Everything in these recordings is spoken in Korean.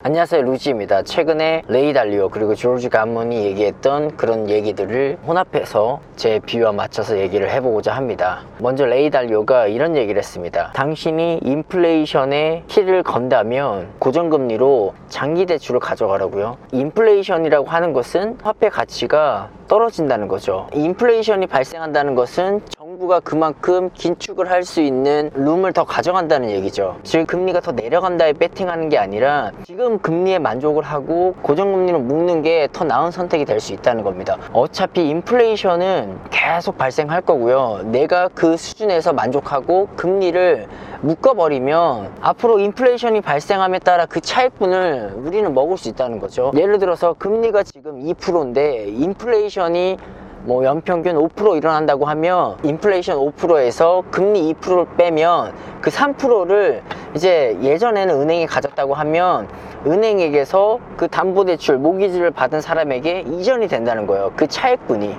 안녕하세요, 루지입니다. 최근에 레이 달리오 그리고 조르지 가문이 얘기했던 그런 얘기들을 혼합해서 제 비유와 맞춰서 얘기를 해보고자 합니다. 먼저 레이 달리오가 이런 얘기를 했습니다. 당신이 인플레이션에 키를 건다면 고정금리로 장기 대출을 가져가라고요. 인플레이션이라고 하는 것은 화폐 가치가 떨어진다는 거죠. 인플레이션이 발생한다는 것은 정부가 그만큼 긴축을 할 수 있는 룸을 더 가져간다는 얘기죠. 즉 금리가 더 내려간다에 배팅하는 게 아니라 지금 금리에 만족을 하고 고정금리로 묶는 게 더 나은 선택이 될 수 있다는 겁니다. 어차피 인플레이션은 계속 발생할 거고요. 내가 그 수준에서 만족하고 금리를 묶어버리면 앞으로 인플레이션이 발생함에 따라 그 차익분을 우리는 먹을 수 있다는 거죠. 예를 들어서 금리가 지금 2%인데 인플레이션이 뭐 연평균 5% 일어난다고 하면 인플레이션 5%에서 금리 2%를 빼면 그 3%를 이제 예전에는 은행이 가졌다고 하면 은행에게서 그 담보대출 모기지를 받은 사람에게 이전이 된다는 거예요. 그 차익분이.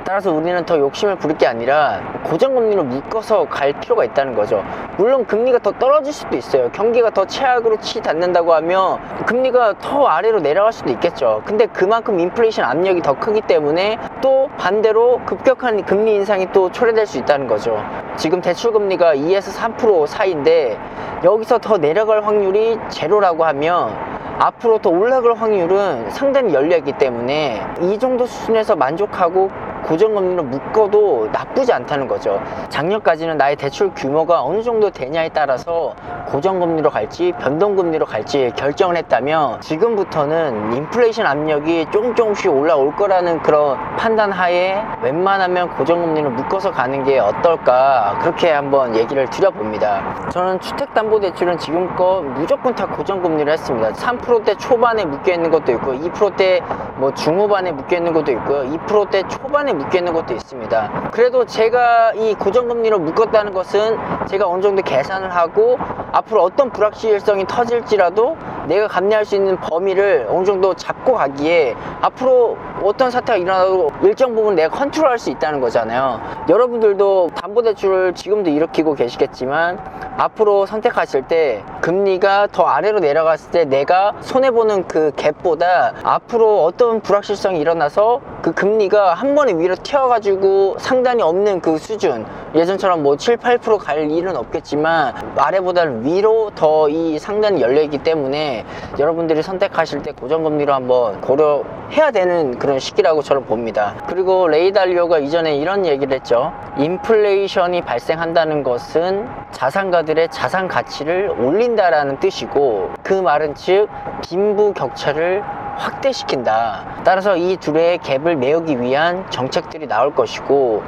따라서 우리는 더 욕심을 부릴 게 아니라 고정금리로 묶어서 갈 필요가 있다는 거죠. 물론 금리가 더 떨어질 수도 있어요. 경기가 더 최악으로 치닫는다고 하면 금리가 더 아래로 내려갈 수도 있겠죠. 근데 그만큼 인플레이션 압력이 더 크기 때문에 또 반대로 급격한 금리 인상이 또 초래될 수 있다는 거죠. 지금 대출금리가 2에서 3% 사이인데 여기서 더 내려갈 확률이 제로라고 하면 앞으로 더 올라갈 확률은 상당히 열려있기 때문에 이 정도 수준에서 만족하고 고정금리로 묶어도 나쁘지 않다는 거죠. 작년까지는 나의 대출 규모가 어느 정도 되냐에 따라서 고정금리로 갈지 변동금리로 갈지 결정을 했다면 지금부터는 인플레이션 압력이 조금씩 올라올 거라는 그런 판단 하에 웬만하면 고정금리로 묶어서 가는 게 어떨까 그렇게 한번 얘기를 드려봅니다. 저는 주택담보대출은 지금껏 무조건 다 고정금리로 했습니다. 3%대 초반에 묶여있는 것도 있고 2%대 뭐 중후반에 묶여있는 것도 있고요. 2%대 초반에 묶여있는 것도 있습니다. 그래도 제가 이 고정금리로 묶었다는 것은 제가 어느 정도 계산을 하고 앞으로 어떤 불확실성이 터질지라도 내가 감내할 수 있는 범위를 어느 정도 잡고 가기에 앞으로 어떤 사태가 일어나도 일정 부분 내가 컨트롤할 수 있다는 거잖아요. 여러분들도 담보대출을 지금도 일으키고 계시겠지만 앞으로 선택하실 때 금리가 더 아래로 내려갔을 때 내가 손해보는 그 갭보다 앞으로 어떤 불확실성이 일어나서 그 금리가 한 번에 위로 튀어가지고 상단이 없는 그 수준, 예전처럼 뭐 7, 8% 갈 일은 없겠지만 아래보다는 위로 더 이 상단이 열려있기 때문에 여러분들이 선택하실 때 고정금리로 한번 고려해야 되는 그런 시기라고 저는 봅니다. 그리고 레이 달리오가 이전에 이런 얘기를 했죠. 인플레이션이 발생한다는 것은 자산가들의 자산 가치를 올린다라는 뜻이고, 그 말은 즉 빈부격차를 확대시킨다. 따라서 이 둘의 갭을 메우기 위한 정책들이 나올 것이고,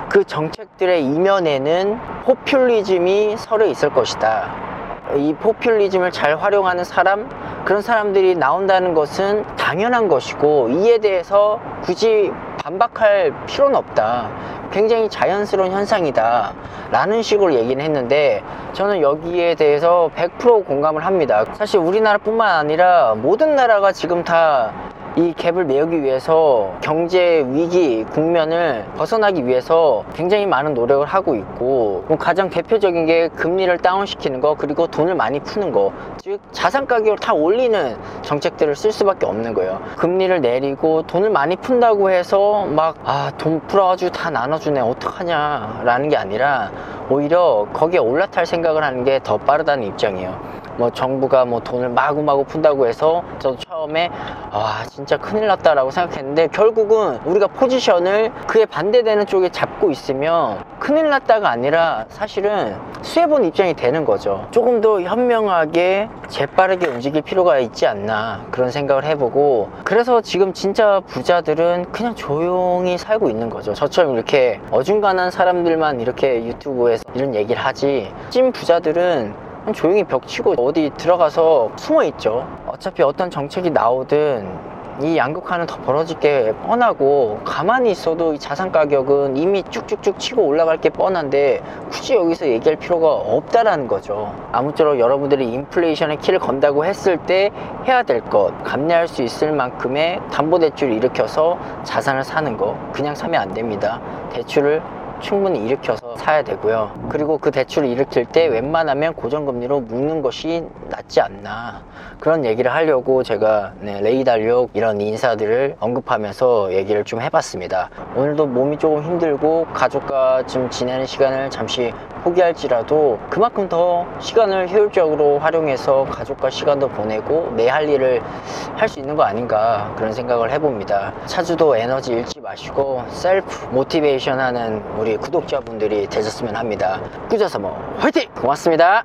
그 정책들의 이면에는 포퓰리즘이 서려 있을 것이다. 이 포퓰리즘을 잘 활용하는 사람, 그런 사람들이 나온다는 것은 당연한 것이고 이에 대해서 굳이 반박할 필요는 없다. 굉장히 자연스러운 현상이다 라는 식으로 얘기는 했는데, 저는 여기에 대해서 100% 공감을 합니다. 사실 우리나라뿐만 아니라 모든 나라가 지금 다 이 갭을 메우기 위해서 경제 위기 국면을 벗어나기 위해서 굉장히 많은 노력을 하고 있고, 가장 대표적인 게 금리를 다운시키는 거, 그리고 돈을 많이 푸는 거, 즉 자산 가격을 다 올리는 정책들을 쓸 수밖에 없는 거예요. 금리를 내리고 돈을 많이 푼다고 해서 막 돈 풀어가지고 다 나눠주네 어떡하냐 라는 게 아니라 오히려 거기에 올라탈 생각을 하는 게 더 빠르다는 입장이에요. 뭐 정부가 뭐 돈을 마구마구 푼다고 해서 저도 처음에 진짜 큰일 났다라고 생각했는데, 결국은 우리가 포지션을 그에 반대되는 쪽에 잡고 있으면 큰일 났다가 아니라 사실은 수혜본 입장이 되는 거죠. 조금 더 현명하게 재빠르게 움직일 필요가 있지 않나 그런 생각을 해보고, 그래서 지금 진짜 부자들은 그냥 조용히 살고 있는 거죠. 저처럼 이렇게 어중간한 사람들만 이렇게 유튜브에서 이런 얘기를 하지, 찐 부자들은 조용히 벽치고 어디 들어가서 숨어있죠. 어차피 어떤 정책이 나오든 이 양극화는 더 벌어질 게 뻔하고, 가만히 있어도 이 자산 가격은 이미 쭉쭉쭉 치고 올라갈 게 뻔한데 굳이 여기서 얘기할 필요가 없다라는 거죠. 아무쪼록 여러분들이 인플레이션에 키를 건다고 했을 때 해야 될 것, 감내할 수 있을 만큼의 담보대출을 일으켜서 자산을 사는 거, 그냥 사면 안 됩니다. 대출을 충분히 일으켜서 사야 되고요. 그리고 그 대출을 일으킬 때 웬만하면 고정금리로 묶는 것이 낫지 않나, 그런 얘기를 하려고 제가 레이 달리오 이런 인사들을 언급하면서 얘기를 좀 해봤습니다. 오늘도 몸이 조금 힘들고 가족과 좀 지내는 시간을 잠시 포기할지라도 그만큼 더 시간을 효율적으로 활용해서 가족과 시간도 보내고 내 할 일을 할 수 있는 거 아닌가, 그런 생각을 해봅니다. 차주도 에너지 잃지 마시고 셀프 모티베이션 하는 우리 구독자분들이 되셨으면 합니다. 꾸져서 뭐 화이팅! 고맙습니다.